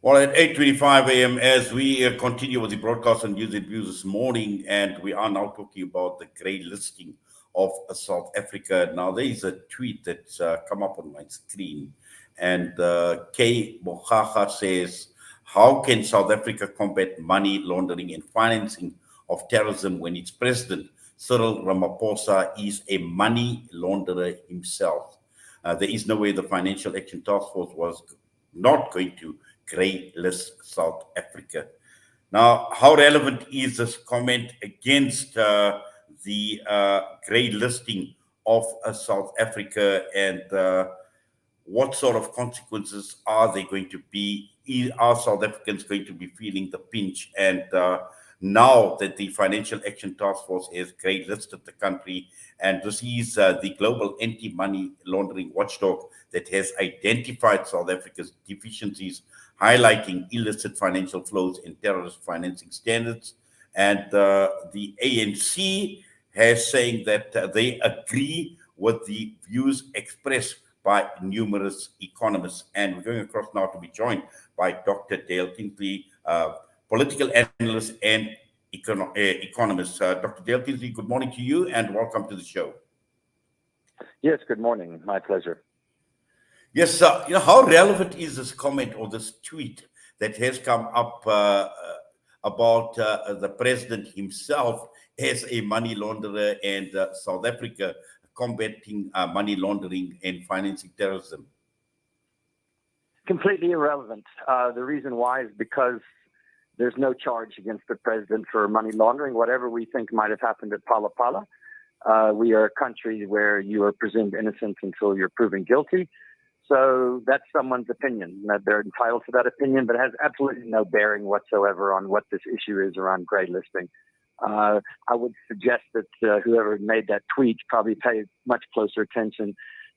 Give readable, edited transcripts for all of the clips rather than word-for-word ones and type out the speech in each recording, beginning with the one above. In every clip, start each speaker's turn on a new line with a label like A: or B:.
A: Well, at 8:25 a.m., as we continue with the broadcast on News and Views this morning, and we are now talking about the grey listing of South Africa. Now, there is a tweet that's come up on my screen, and K. Mogaga says, "How can South Africa combat money laundering and financing of terrorism when its president, Cyril Ramaphosa, is a money launderer himself? There is no way the Financial Action Task Force was not going to grey list South Africa." Now, how relevant is this comment against the grey listing of South Africa, and what sort of consequences are they going to be? Are South Africans going to be feeling the pinch? And now that the Financial Action Task Force has grey listed the country, and this is the global anti-money laundering watchdog that has identified South Africa's deficiencies, highlighting illicit financial flows and terrorist financing standards. And the ANC has saying that they agree with the views expressed by numerous economists. And we're going across now to be joined by Dr. Dale Kingsley, political analyst and economist. Dr. Dale Kingsley, good morning to you and welcome to the show.
B: Yes, good morning. My pleasure.
A: Yes, how relevant is this comment or this tweet that has come up about the president himself as a money launderer and South Africa combating money laundering and financing terrorism?
B: Completely irrelevant. The reason why is because there's no charge against the president for money laundering. Whatever we think might have happened at Pala Pala, we are a country where you are presumed innocent until you're proven guilty. So that's someone's opinion. They're entitled to that opinion, but it has absolutely no bearing whatsoever on what this issue is around grey listing. I would suggest that whoever made that tweet probably paid much closer attention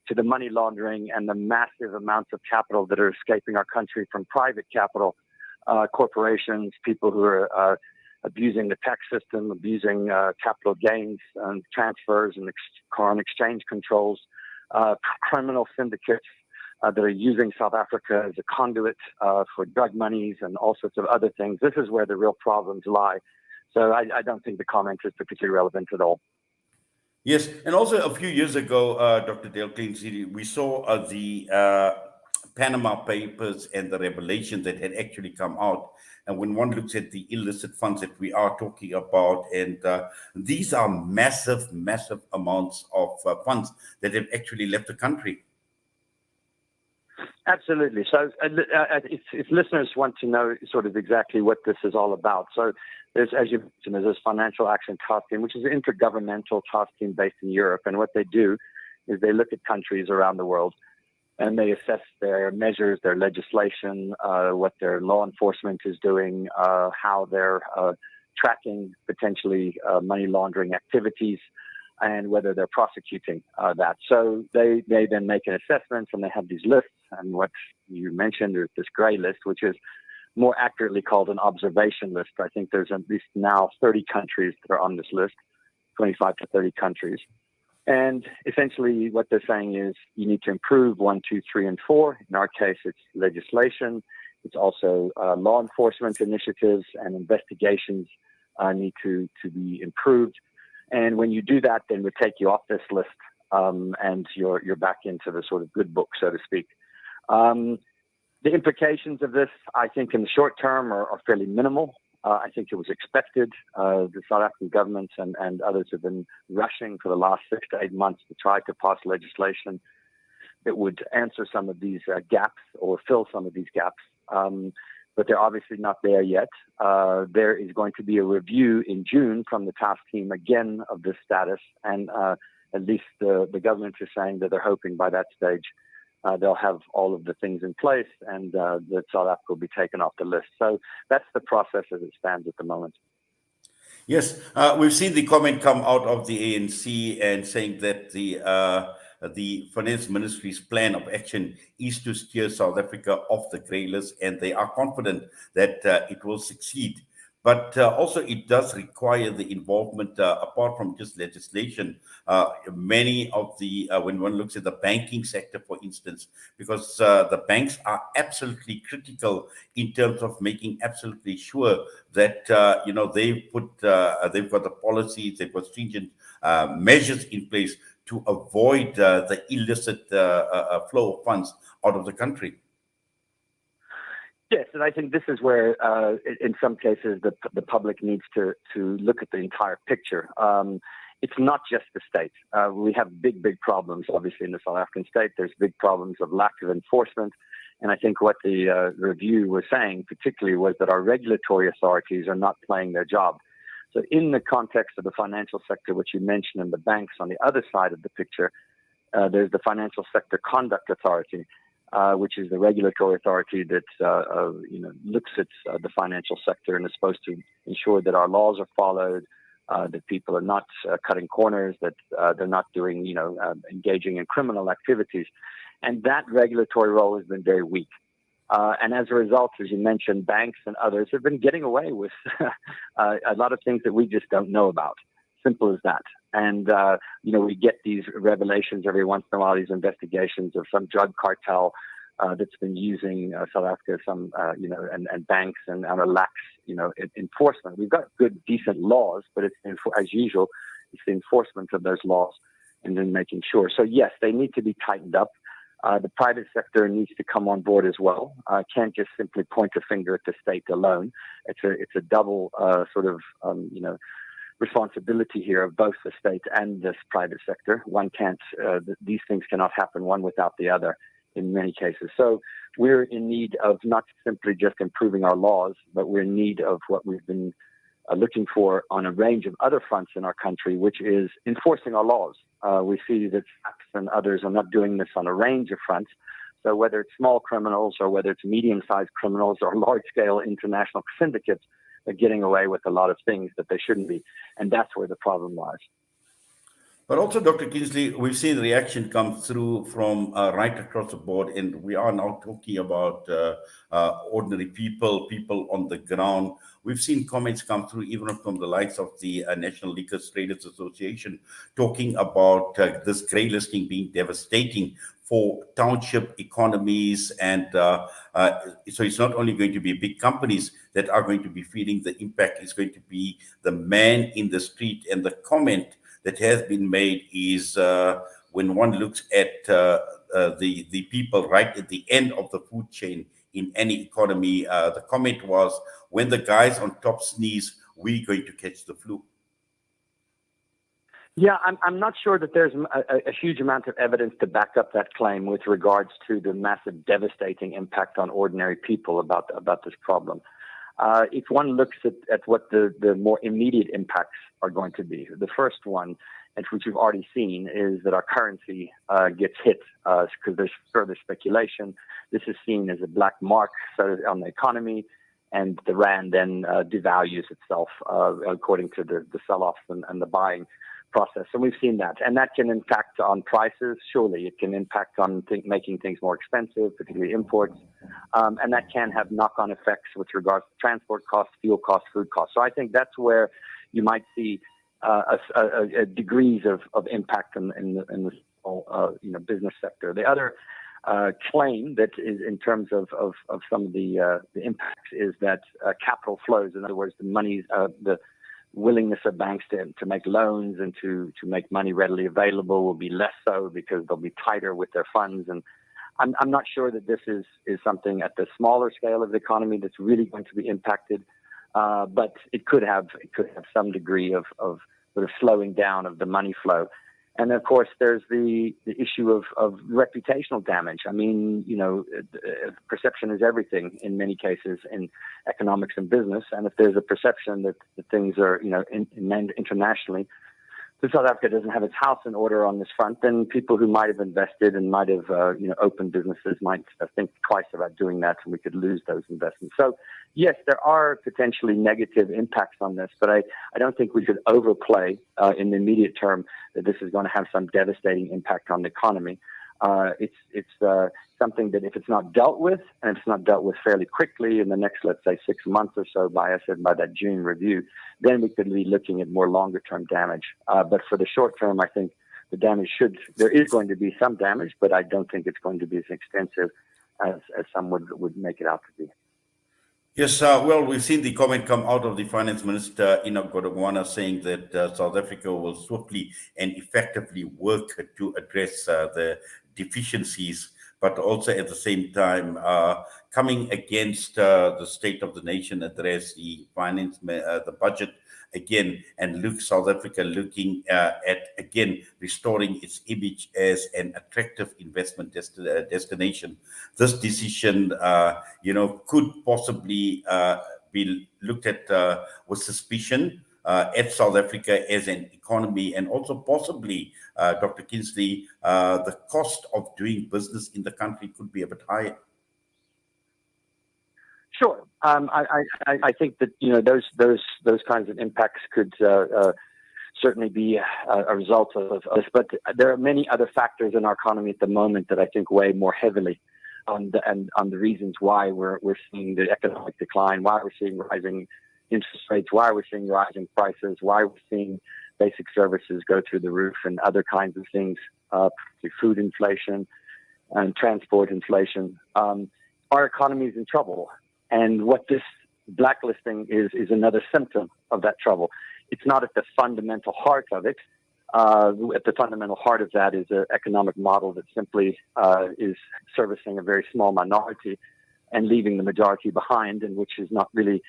B: to the money laundering and the massive amounts of capital that are escaping our country from private capital, corporations, people who are abusing the tax system, abusing capital gains and transfers and foreign exchange controls, criminal syndicates that are using South Africa as a conduit for drug monies and all sorts of other things. This is where the real problems lie. So I don't think the comment is particularly relevant at all.
A: Yes, and also a few years ago, Dr. Dale Kingsley, we saw the Panama Papers and the revelation that had actually come out. And when one looks at the illicit funds that we are talking about, and these are massive, massive amounts of funds that have actually left the country.
B: Absolutely. So if listeners want to know sort of exactly what this is all about, so there's, as you mentioned, there's this Financial Action Task Team, which is an intergovernmental task team based in Europe. And what they do is they look at countries around the world and they assess their measures, their legislation, what their law enforcement is doing, how they're tracking potentially money laundering activities, and whether they're prosecuting that. So they then make an assessment, and they have these lists. And what you mentioned, there's this grey list, which is more accurately called an observation list. I think there's at least now 30 countries that are on this list, 25 to 30 countries. And essentially what they're saying is you need to improve 1, 2, 3, and 4. In our case, it's legislation. It's also law enforcement initiatives and investigations need to be improved. And when you do that, then we take you off this list and you're back into the sort of good book, so to speak. The implications of this, I think, in the short term are fairly minimal. I think it was expected. The South African government and others have been rushing for the last 6 to 8 months to try to pass legislation that would answer some of these gaps or fill some of these gaps. But they're obviously not there yet. There is going to be a review in June from the task team again of this status. And at least the government is saying that they're hoping by that stage they'll have all of the things in place and that South Africa will be taken off the list. So that's the process as it stands at the moment.
A: Yes, we've seen the comment come out of the ANC and saying that the Finance Ministry's plan of action is to steer South Africa off the grey list, and they are confident that it will succeed. but also it does require the involvement, apart from just legislation. Many of the when one looks at the banking sector, for instance, because the banks are absolutely critical in terms of making absolutely sure that they've got the policies, they've got stringent measures in place to avoid the illicit flow of funds out of the country.
B: Yes, and I think this is where, in some cases, the public needs to look at the entire picture. It's not just the state. We have big problems, obviously, in the South African state. There's big problems of lack of enforcement. And I think what the review was saying, particularly, was that our regulatory authorities are not playing their job. So in the context of the financial sector, which you mentioned, and the banks on the other side of the picture, there's the Financial Sector Conduct Authority, which is the regulatory authority that looks at the financial sector and is supposed to ensure that our laws are followed, that people are not cutting corners, that they're not doing, engaging in criminal activities. And that regulatory role has been very weak. And as a result, as you mentioned, banks and others have been getting away with a lot of things that we just don't know about. Simple as that. And, we get these revelations every once in a while, these investigations of some drug cartel that's been using South Africa, and banks and a lax, enforcement. We've got good, decent laws, but it's, as usual, it's the enforcement of those laws and then making sure. So, yes, they need to be tightened up. The private sector needs to come on board as well. Can't just simply point a finger at the state alone. It's a double responsibility here of both the state and this private sector. One can't; these things cannot happen one without the other in many cases. So we're in need of not simply just improving our laws, but we're in need of what we've been looking for on a range of other fronts in our country, which is enforcing our laws. We see that SAPs and others are not doing this on a range of fronts. So whether it's small criminals or whether it's medium-sized criminals or large-scale international syndicates, they're getting away with a lot of things that they shouldn't be. And that's where the problem lies.
A: But also, Dr. Kingsley, we've seen the reaction come through from right across the board, and we are now talking about ordinary people on the ground. We've seen comments come through even from the likes of the National Liquor Traders Association talking about this grey listing being devastating for township economies. And so it's not only going to be big companies that are going to be feeling the impact, it's going to be the man in the street. And the comment that has been made is when one looks at the people right at the end of the food chain in any economy, the comment was, when the guys on top sneeze, we're going to catch the flu.
B: Yeah, I'm not sure that there's a huge amount of evidence to back up that claim with regards to the massive devastating impact on ordinary people about this problem. If one looks at what the more immediate impacts are going to be, the first one, and which we've already seen, is that our currency gets hit because there's further speculation. This is seen as a black mark on the economy, and the rand then devalues itself according to the sell-offs and the buying process. So we've seen that. And that can impact on prices. Surely it can impact on making things more expensive, particularly imports. And that can have knock-on effects with regards to transport costs, fuel costs, food costs. So I think that's where you might see degrees of impact in the business sector. The other claim that is in terms of some of the impacts is that capital flows. In other words, the money, the willingness of banks to make loans and to make money readily available will be less so because they'll be tighter with their funds. And I'm not sure that this is something at the smaller scale of the economy that's really going to be impacted, but it could have some degree of sort of slowing down of the money flow. And of course, there's the issue of reputational damage. I mean, perception is everything in many cases in economics and business. And if there's a perception that things are, internationally, that South Africa doesn't have its house in order on this front, then people who might have invested and might have, opened businesses might think twice about doing that, and we could lose those investments. So, yes, there are potentially negative impacts on this, but I don't think we should overplay in the immediate term that this is going to have some devastating impact on the economy. It's something that if it's not dealt with, and if it's not dealt with fairly quickly in the next, let's say, 6 months or so, by that June review, then we could be looking at more longer term damage. But for the short term, I think the damage there is going to be some damage, but I don't think it's going to be as extensive as some would make it out to be.
A: Yes, well, we've seen the comment come out of the Finance Minister, Godongwana, saying that South Africa will swiftly and effectively work to address the deficiencies, but also at the same time coming against the State of the Nation address, the budget again, and South Africa looking at again restoring its image as an attractive investment destination. This decision, could possibly be looked at with suspicion at South Africa as an economy, and also possibly, Dr. Kingsley, the cost of doing business in the country could be a bit higher.
B: Sure. I think that those kinds of impacts could certainly be a result of this, but there are many other factors in our economy at the moment that I think weigh more heavily on the reasons why we're seeing the economic decline, why we're seeing rising interest rates, why we're seeing rising prices, why we're seeing basic services go through the roof, and other kinds of things, food inflation and transport inflation. Our economy is in trouble. And what this blacklisting is another symptom of that trouble. It's not at the fundamental heart of it. At the fundamental heart of that is an economic model that simply is servicing a very small minority and leaving the majority behind, and which is not really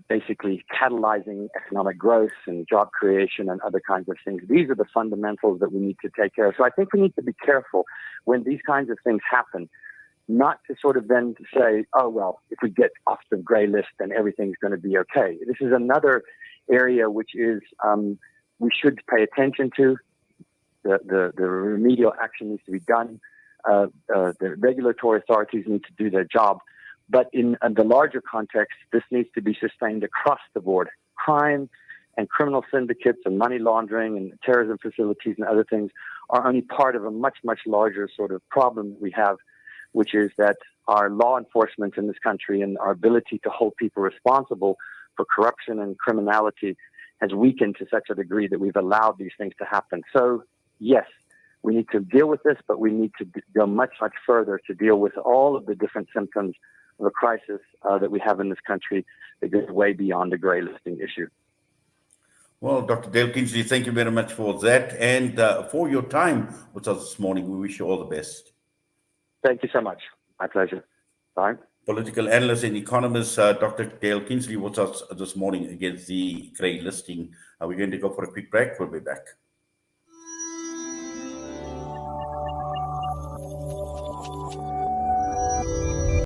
B: basically catalyzing economic growth and job creation and other kinds of things. These are the fundamentals that we need to take care of. So I think we need to be careful when these kinds of things happen, not to sort of then say, oh, well, if we get off the gray list, then everything's going to be okay. This is another area which is we should pay attention to. The remedial action needs to be done. The regulatory authorities need to do their job. But in the larger context, this needs to be sustained across the board. Crime and criminal syndicates and money laundering and terrorism facilities and other things are only part of a much, much larger sort of problem we have, which is that our law enforcement in this country and our ability to hold people responsible for corruption and criminality has weakened to such a degree that we've allowed these things to happen. So, yes, we need to deal with this, but we need to go much, much further to deal with all of the different symptoms of a crisis that we have in this country that goes way beyond the grey listing issue.
A: Well, Dr. Dale Kingsley, thank you very much for that and for your time with us this morning. We wish you all the best.
B: Thank you so much. My pleasure. Bye.
A: Political analyst and economist Dr. Dale Kingsley with us this morning against the grey listing. We're going to go for a quick break. We'll be back.